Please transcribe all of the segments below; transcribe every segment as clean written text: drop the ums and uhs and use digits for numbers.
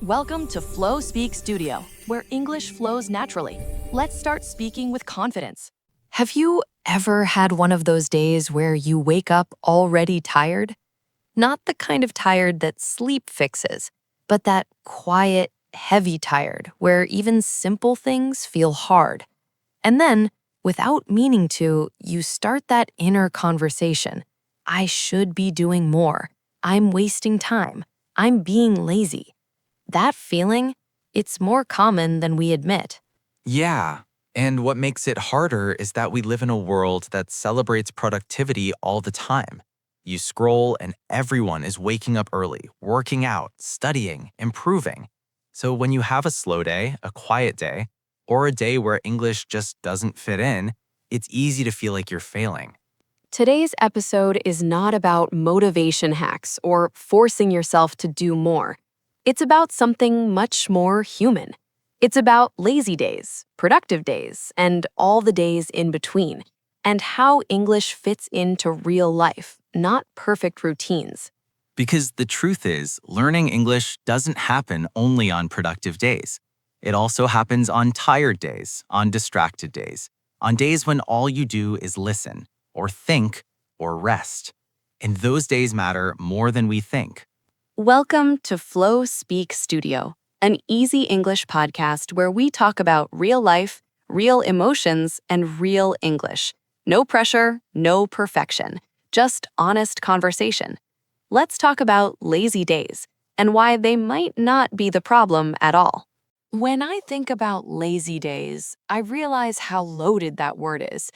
Welcome to Flow Speak Studio, where English flows naturally. Let's start speaking with confidence. Have you ever had one of those days where you wake up already tired? Not the kind of tired that sleep fixes, but that quiet, heavy tired where even simple things feel hard. And then, without meaning to, you start that inner conversation. I should be doing more. I'm wasting time. I'm being lazy. That feeling, it's more common than we admit. Yeah, and what makes it harder is that we live in a world that celebrates productivity all the time. You scroll and everyone is waking up early, working out, studying, improving. So when you have a slow day, a quiet day, or a day where English just doesn't fit in, it's easy to feel like you're failing. Today's episode is not about motivation hacks or forcing yourself to do more. It's about something much more human. It's about lazy days, productive days, and all the days in between, and how English fits into real life, not perfect routines. Because the truth is, learning English doesn't happen only on productive days. It also happens on tired days, on distracted days, on days when all you do is listen, or think, or rest. And those days matter more than we think. Welcome to Flow Speak Studio, an easy English podcast where we talk about real life, real emotions, and real English. No pressure, no perfection, just honest conversation. Let's talk about lazy days and why they might not be the problem at all. When I think about lazy days, I realize how loaded that word is.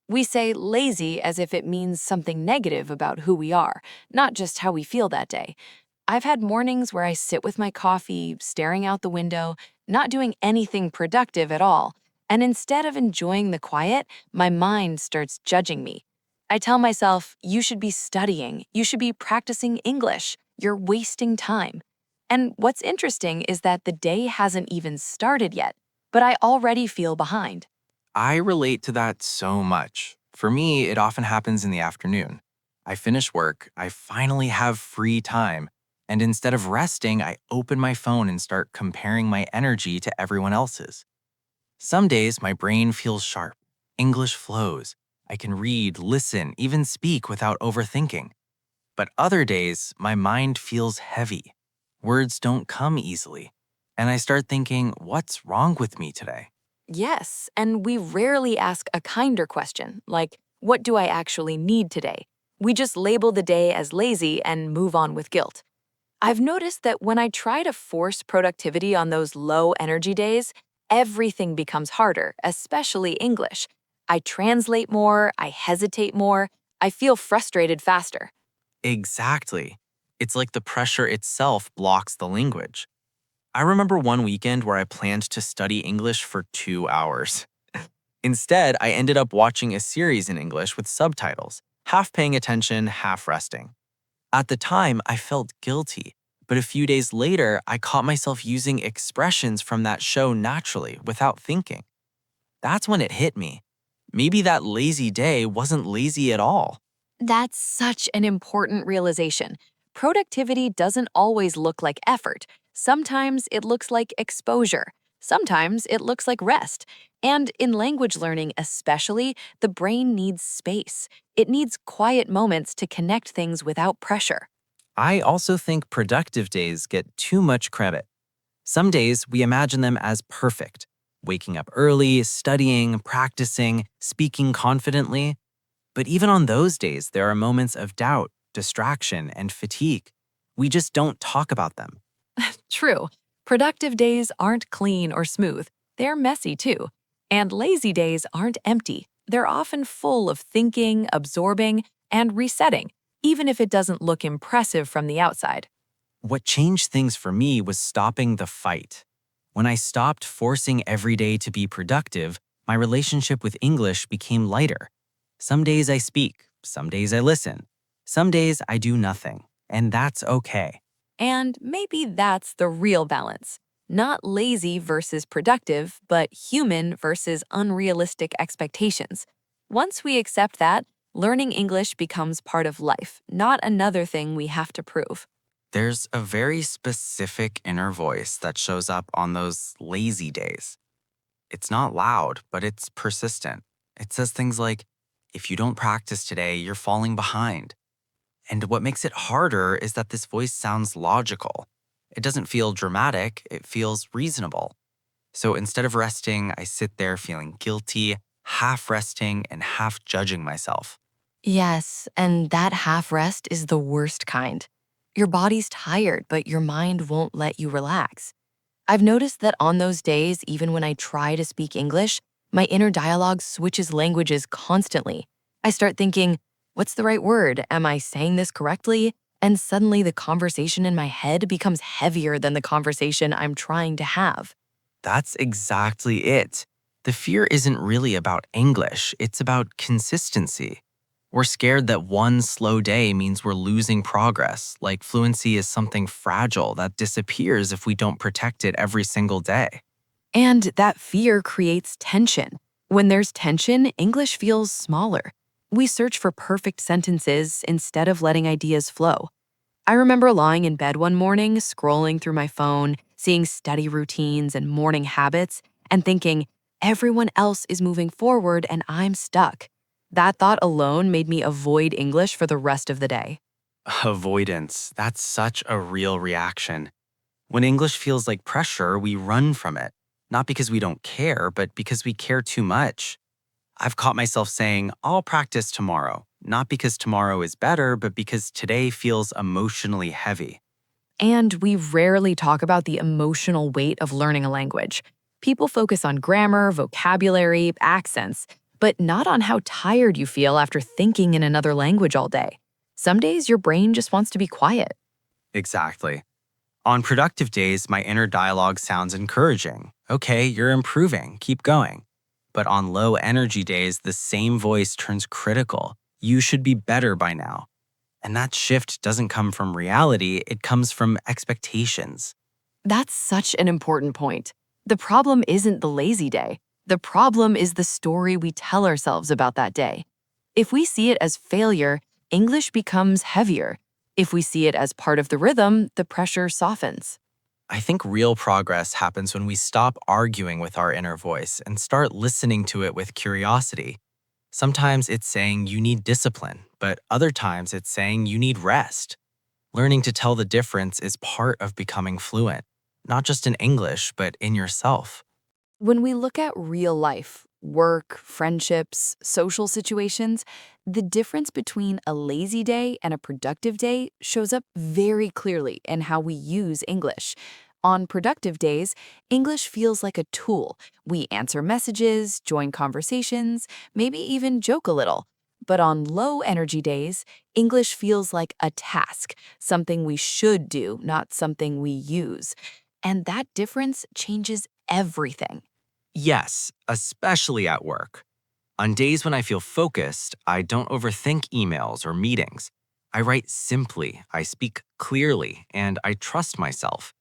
We say lazy as if it means something negative about who we are, not just how we feel that day. I've had mornings where I sit with my coffee, staring out the window, not doing anything productive at all, and instead of enjoying the quiet, my mind starts judging me. I tell myself, you should be studying, you should be practicing English, you're wasting time. And what's interesting is that the day hasn't even started yet, but I already feel behind. I relate to that so much. For me, it often happens in the afternoon. I finish work, I finally have free time, and instead of resting, I open my phone and start comparing my energy to everyone else's. Some days, my brain feels sharp. English flows. I can read, listen, even speak without overthinking. But other days, my mind feels heavy. Words don't come easily. And I start thinking, what's wrong with me today? Yes, and we rarely ask a kinder question, like, what do I actually need today? We just label the day as lazy and move on with guilt. I've noticed that when I try to force productivity on those low energy days, everything becomes harder, especially English. I translate more, I hesitate more, I feel frustrated faster. Exactly. It's like the pressure itself blocks the language. I remember one weekend where I planned to study English for 2 hours. Instead, I ended up watching a series in English with subtitles, half paying attention, half resting. At the time, I felt guilty, but a few days later, I caught myself using expressions from that show naturally without thinking. That's when it hit me. Maybe that lazy day wasn't lazy at all. That's such an important realization. Productivity doesn't always look like effort. Sometimes it looks like exposure. Sometimes it looks like rest. And in language learning, especially, the brain needs space. It needs quiet moments to connect things without pressure. I also think productive days get too much credit. Some days we imagine them as perfect, waking up early, studying, practicing, speaking confidently. But even on those days, there are moments of doubt, distraction, and fatigue. We just don't talk about them. True, productive days aren't clean or smooth. They're messy too. And lazy days aren't empty. They're often full of thinking, absorbing, and resetting, even if it doesn't look impressive from the outside. What changed things for me was stopping the fight. When I stopped forcing every day to be productive, my relationship with English became lighter. Some days I speak, some days I listen, some days I do nothing, and that's okay. And maybe that's the real balance. Not lazy versus productive, but human versus unrealistic expectations. Once we accept that, learning English becomes part of life, not another thing we have to prove. There's a very specific inner voice that shows up on those lazy days. It's not loud, but it's persistent. It says things like, if you don't practice today, you're falling behind. And what makes it harder is that this voice sounds logical. It doesn't feel dramatic, it feels reasonable. So instead of resting, I sit there feeling guilty, half resting and half judging myself. Yes, and that half rest is the worst kind. Your body's tired, but your mind won't let you relax. I've noticed that on those days, even when I try to speak English, my inner dialogue switches languages constantly. I start thinking, what's the right word? Am I saying this correctly? And suddenly the conversation in my head becomes heavier than the conversation I'm trying to have. That's exactly it. The fear isn't really about English, it's about consistency. We're scared that one slow day means we're losing progress, like fluency is something fragile that disappears if we don't protect it every single day. And that fear creates tension. When there's tension, English feels smaller. We search for perfect sentences instead of letting ideas flow. I remember lying in bed one morning, scrolling through my phone, seeing study routines and morning habits, and thinking, everyone else is moving forward and I'm stuck. That thought alone made me avoid English for the rest of the day. Avoidance, that's such a real reaction. When English feels like pressure, we run from it. Not because we don't care, but because we care too much. I've caught myself saying, I'll practice tomorrow, not because tomorrow is better, but because today feels emotionally heavy. And we rarely talk about the emotional weight of learning a language. People focus on grammar, vocabulary, accents, but not on how tired you feel after thinking in another language all day. Some days your brain just wants to be quiet. Exactly. On productive days, my inner dialogue sounds encouraging. Okay, you're improving, keep going. But on low energy days, the same voice turns critical. You should be better by now. And that shift doesn't come from reality, it comes from expectations. That's such an important point. The problem isn't the lazy day. The problem is the story we tell ourselves about that day. If we see it as failure, English becomes heavier. If we see it as part of the rhythm, the pressure softens. I think real progress happens when we stop arguing with our inner voice and start listening to it with curiosity. Sometimes it's saying you need discipline, but other times it's saying you need rest. Learning to tell the difference is part of becoming fluent, not just in English, but in yourself. When we look at real life, work, friendships, social situations, the difference between a lazy day and a productive day shows up very clearly in how we use English. On productive days, English feels like a tool. We answer messages, join conversations, maybe even joke a little. But on low energy days, English feels like a task, something we should do, not something we use. And that difference changes everything. Yes, especially at work. On days when I feel focused, I don't overthink emails or meetings. I write simply, I speak clearly, and I trust myself.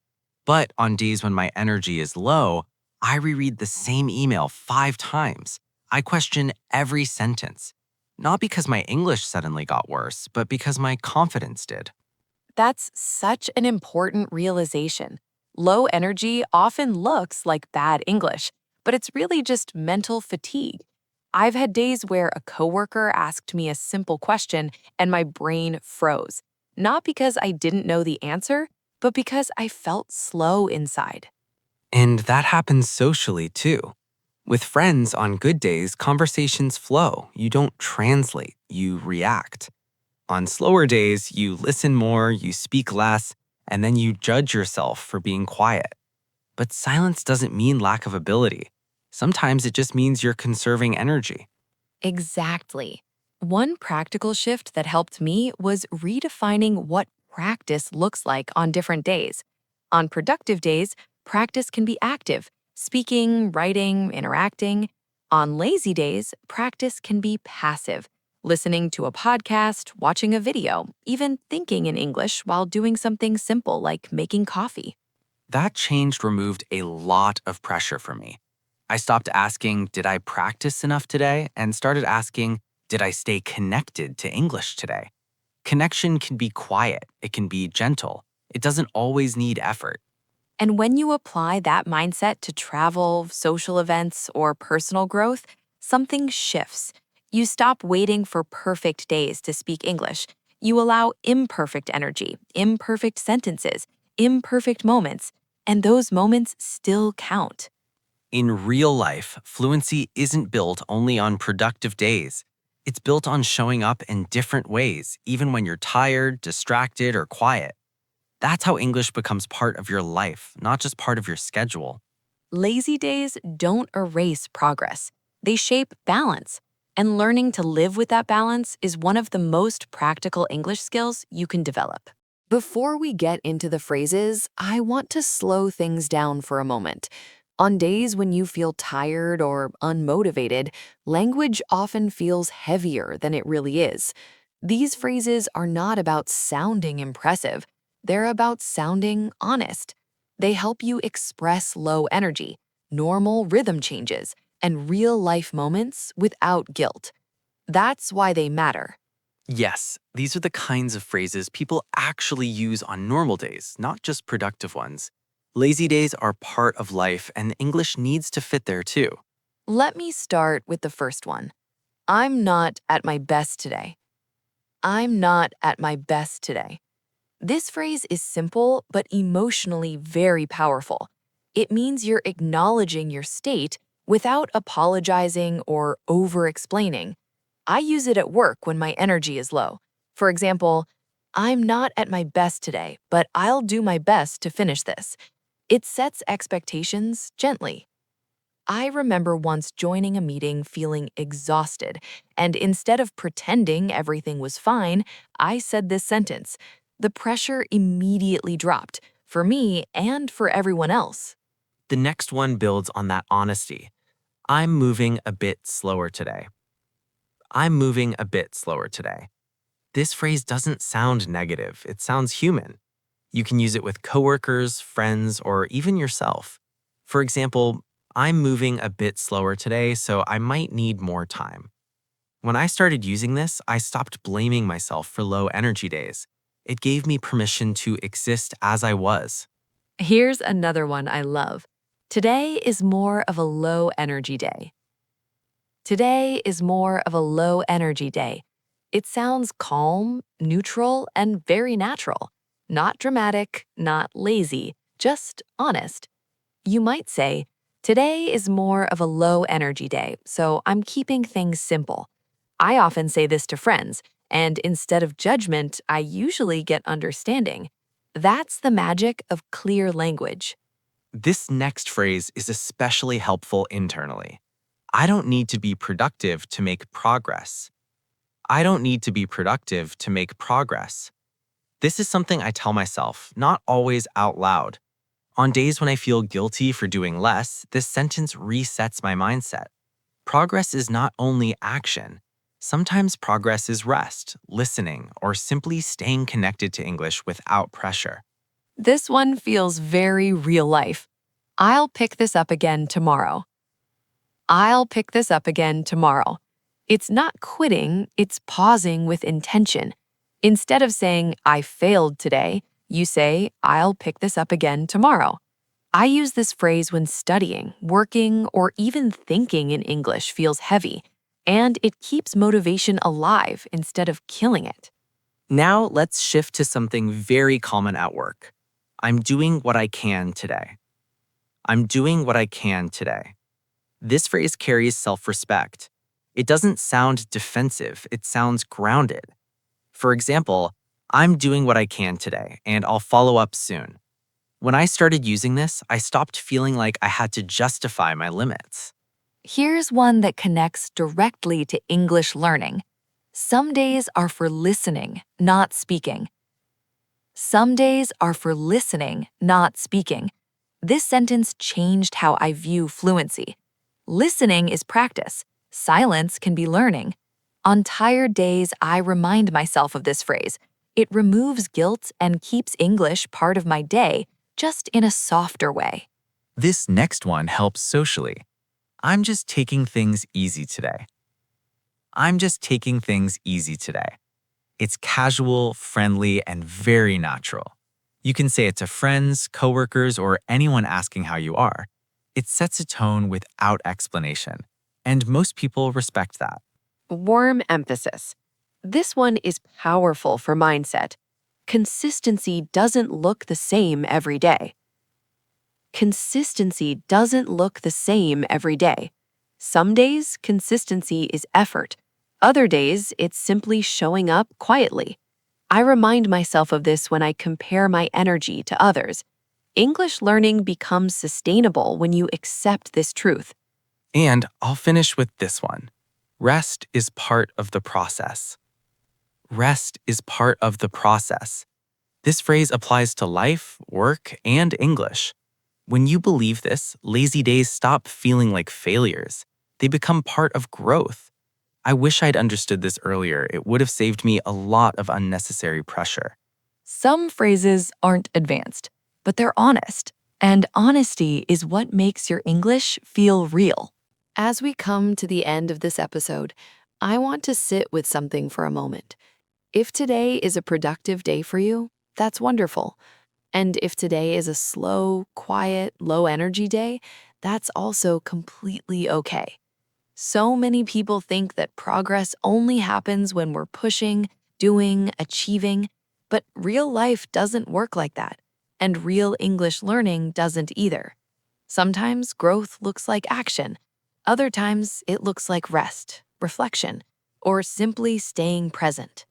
But on days when my energy is low, I reread the same email 5 times. I question every sentence. Not because my English suddenly got worse, but because my confidence did. That's such an important realization. Low energy often looks like bad English, but it's really just mental fatigue. I've had days where a coworker asked me a simple question and my brain froze, not because I didn't know the answer, but because I felt slow inside. And that happens socially too. With friends on good days, conversations flow. You don't translate, you react. On slower days, you listen more, you speak less, and then you judge yourself for being quiet. But silence doesn't mean lack of ability. Sometimes it just means you're conserving energy. Exactly. One practical shift that helped me was redefining what practice looks like on different days. On productive days, practice can be active, speaking, writing, interacting. On lazy days, practice can be passive, listening to a podcast, watching a video, even thinking in English while doing something simple like making coffee. That change removed a lot of pressure for me. I stopped asking, did I practice enough today? And started asking, did I stay connected to English today? Connection can be quiet, it can be gentle. It doesn't always need effort. And when you apply that mindset to travel, social events, or personal growth, something shifts. You stop waiting for perfect days to speak English. You allow imperfect energy, imperfect sentences, imperfect moments, and those moments still count. In real life, fluency isn't built only on productive days. It's built on showing up in different ways, even when you're tired, distracted, or quiet. That's how English becomes part of your life, not just part of your schedule. Lazy days don't erase progress, they shape balance. And learning to live with that balance is one of the most practical English skills you can develop. Before we get into the phrases, I want to slow things down for a moment. On days when you feel tired or unmotivated, language often feels heavier than it really is. These phrases are not about sounding impressive, they're about sounding honest. They help you express low energy, normal rhythm changes, and real life moments without guilt. That's why they matter. Yes, these are the kinds of phrases people actually use on normal days, not just productive ones. Lazy days are part of life, and English needs to fit there too. Let me start with the first one. I'm not at my best today. I'm not at my best today. This phrase is simple but emotionally very powerful. It means you're acknowledging your state without apologizing or over explaining. I use it at work when my energy is low. For example, I'm not at my best today, but I'll do my best to finish this. It sets expectations gently. I remember once joining a meeting feeling exhausted, and instead of pretending everything was fine, I said this sentence. The pressure immediately dropped, for me and for everyone else. The next one builds on that honesty. I'm moving a bit slower today. I'm moving a bit slower today. This phrase doesn't sound negative, it sounds human. You can use it with coworkers, friends, or even yourself. For example, I'm moving a bit slower today, so I might need more time. When I started using this, I stopped blaming myself for low energy days. It gave me permission to exist as I was. Here's another one I love. Today is more of a low energy day. Today is more of a low energy day. It sounds calm, neutral, and very natural. Not dramatic, not lazy, just honest. You might say, today is more of a low energy day, so I'm keeping things simple. I often say this to friends, and instead of judgment, I usually get understanding. That's the magic of clear language. This next phrase is especially helpful internally. I don't need to be productive to make progress. I don't need to be productive to make progress. This is something I tell myself, not always out loud. On days when I feel guilty for doing less, this sentence resets my mindset. Progress is not only action. Sometimes progress is rest, listening, or simply staying connected to English without pressure. This one feels very real life. I'll pick this up again tomorrow. I'll pick this up again tomorrow. It's not quitting, it's pausing with intention. Instead of saying, I failed today, you say, I'll pick this up again tomorrow. I use this phrase when studying, working, or even thinking in English feels heavy, and it keeps motivation alive instead of killing it. Now let's shift to something very common at work. I'm doing what I can today. I'm doing what I can today. This phrase carries self-respect. It doesn't sound defensive, it sounds grounded. For example, I'm doing what I can today, and I'll follow up soon. When I started using this, I stopped feeling like I had to justify my limits. Here's one that connects directly to English learning. Some days are for listening, not speaking. Some days are for listening, not speaking. This sentence changed how I view fluency. Listening is practice. Silence can be learning. On tired days, I remind myself of this phrase. It removes guilt and keeps English part of my day, just in a softer way. This next one helps socially. I'm just taking things easy today. I'm just taking things easy today. It's casual, friendly, and very natural. You can say it to friends, coworkers, or anyone asking how you are. It sets a tone without explanation, and most people respect that. Warm emphasis. This one is powerful for mindset. Consistency doesn't look the same every day. Consistency doesn't look the same every day. Some days, consistency is effort. Other days, it's simply showing up quietly. I remind myself of this when I compare my energy to others. English learning becomes sustainable when you accept this truth. And I'll finish with this one. Rest is part of the process. Rest is part of the process. This phrase applies to life, work, and English. When you believe this, lazy days stop feeling like failures. They become part of growth. I wish I'd understood this earlier. It would have saved me a lot of unnecessary pressure. Some phrases aren't advanced, but they're honest. And honesty is what makes your English feel real. As we come to the end of this episode, I want to sit with something for a moment. If today is a productive day for you, that's wonderful. And if today is a slow, quiet, low energy day, that's also completely okay. So many people think that progress only happens when we're pushing, doing, achieving, but real life doesn't work like that, and real English learning doesn't either. Sometimes growth looks like action. Other times it looks like rest, reflection, or simply staying present.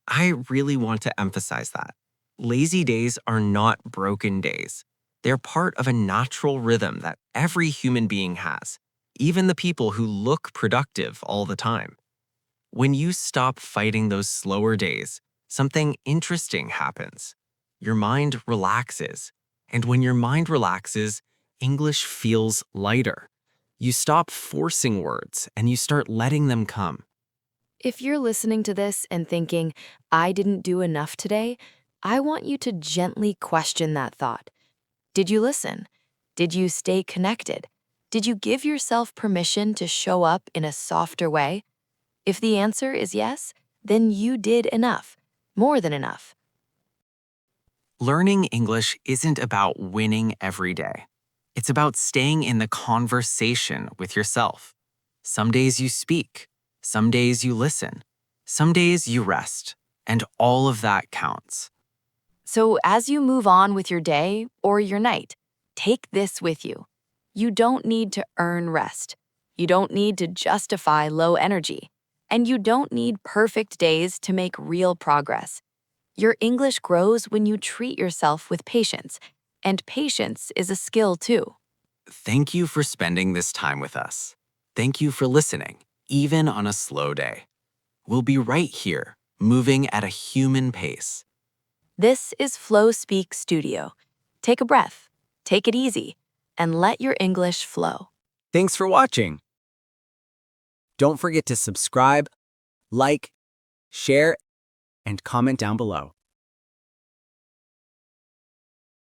I really want to emphasize that. Lazy days are not broken days. They're part of a natural rhythm that every human being has, even the people who look productive all the time. When you stop fighting those slower days, something interesting happens. Your mind relaxes. And when your mind relaxes, English feels lighter. You stop forcing words and you start letting them come. If you're listening to this and thinking, I didn't do enough today, I want you to gently question that thought. Did you listen? Did you stay connected? Did you give yourself permission to show up in a softer way? If the answer is yes, then you did enough, more than enough. Learning English isn't about winning every day. It's about staying in the conversation with yourself. Some days you speak, some days you listen, some days you rest, and all of that counts. So as you move on with your day or your night, take this with you. You don't need to earn rest. You don't need to justify low energy. And you don't need perfect days to make real progress. Your English grows when you treat yourself with patience, and patience is a skill too. Thank you for spending this time with us. Thank you for listening, even on a slow day. We'll be right here, moving at a human pace. This is Flow Speak Studio. Take a breath, take it easy, and let your English flow. Thanks for watching. Don't forget to subscribe, like, share, and comment down below.